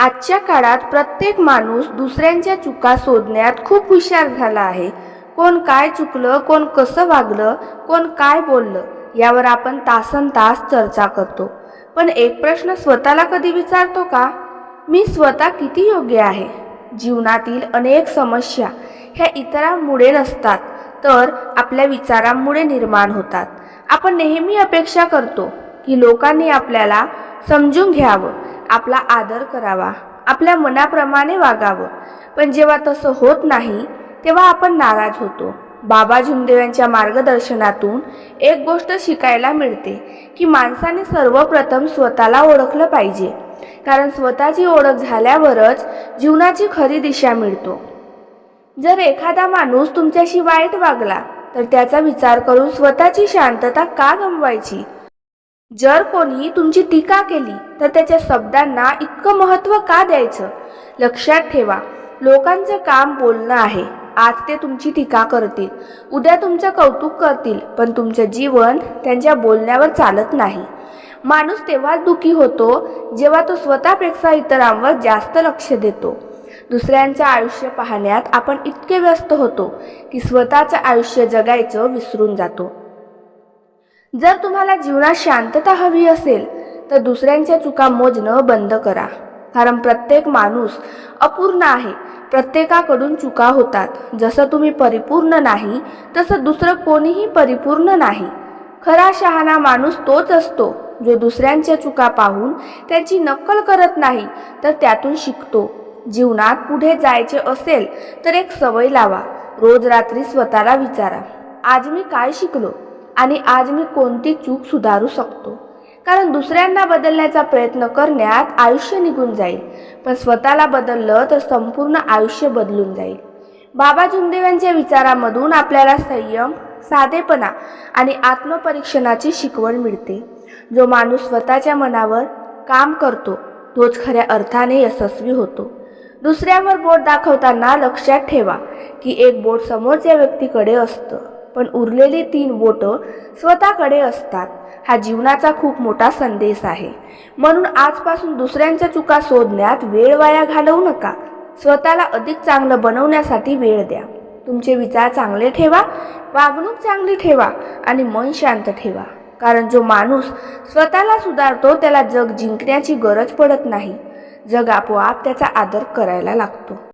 आजच्या काळात प्रत्येक माणूस दुसऱ्यांच्या चुका शोधण्यात खूप हुशार झाला आहे. कोण काय चुकलं, कोण कसं वागलं, कोण काय बोललं यावर आपण तासनतास चर्चा करतो. पण एक प्रश्न स्वतःला कधी विचारतो का? मी स्वतः किती योग्य आहे? जीवनातील अनेक समस्या ह्या इतरांमुळे नसतात, तर आपल्या विचारांमुळे निर्माण होतात. आपण नेहमी अपेक्षा करतो की लोकांनी आपल्याला समजून घ्यावं, आपला आदर करावा, आपल्या मनाप्रमाणे वागावं. पण जेव्हा तसं होत नाही तेव्हा आपण नाराज होतो. बाबा झुमदेव यांच्या मार्गदर्शनातून एक गोष्ट शिकायला मिळते की माणसाने सर्वप्रथम स्वतःला ओळखलं पाहिजे, कारण स्वतःची ओळख झाल्यावरच जीवनाची खरी दिशा मिळतो. जर एखादा माणूस तुमच्याशी वाईट वागला तर त्याचा विचार करून स्वतःची शांतता का गमवायची? जर कोणी तुमची टीका केली तर त्याच्या शब्दांना इतकं महत्त्व का द्यायचं? लक्षात ठेवा, लोकांचं काम बोलणं आहे. आज ते तुमची टीका करतील, उद्या तुमचं कौतुक करतील, पण तुमचं जीवन त्यांच्या बोलण्यावर चालत नाही. माणूस तेव्हाच दुःखी होतो जेव्हा तो स्वतःपेक्षा इतरांवर जास्त लक्ष देतो. दुसऱ्यांचं आयुष्य पाहण्यात आपण इतके व्यस्त होतो की स्वतःचं आयुष्य जगायचं विसरून जातो. जर तुम्हाला जीवनात शांतता हवी असेल तर दुसऱ्यांच्या चुका मोजणं बंद करा, कारण प्रत्येक माणूस अपूर्ण आहे. प्रत्येकाकडून चुका होतात. जसं तुम्ही परिपूर्ण नाही तसं दुसरं कोणीही परिपूर्ण नाही. खरा शहाणा माणूस तोच असतो जो दुसऱ्यांच्या चुका पाहून त्यांची नक्कल करत नाही तर त्यातून शिकतो. जीवनात पुढे जायचे असेल तर एक सवय लावा. रोज रात्री स्वतःला विचारा, आज मी काय शिकलो आणि आज मी कोणती चूक सुधारू शकतो. कारण दुसऱ्यांना बदलण्याचा प्रयत्न करण्यात आयुष्य निघून जाईल, पण स्वतःला बदललं तर संपूर्ण आयुष्य बदलून जाईल. बाबा झुमदेव यांच्या विचारामधून आपल्याला संयम, साधेपणा आणि आत्मपरीक्षणाची शिकवण मिळते. जो माणूस स्वतःच्या मनावर काम करतो तोच खऱ्या अर्थाने यशस्वी होतो. दुसऱ्यावर बोट दाखवताना लक्षात ठेवा की एक बोट समोरच्या व्यक्तीकडे असतं, पण उरलेली 3 बोटं स्वतःकडे असतात. हा जीवनाचा खूप मोठा संदेश आहे. म्हणून आजपासून दुसऱ्यांच्या चुका शोधण्यात वेळ वाया घालवू नका. स्वतःला अधिक चांगलं बनवण्यासाठी वेळ द्या. तुमचे विचार चांगले ठेवा, वागणूक चांगली ठेवा आणि मन शांत ठेवा. कारण जो माणूस स्वतःला सुधारतो त्याला जग जिंकण्याची गरज पडत नाही. जग आपोआप त्याचा आदर करायला लागतो.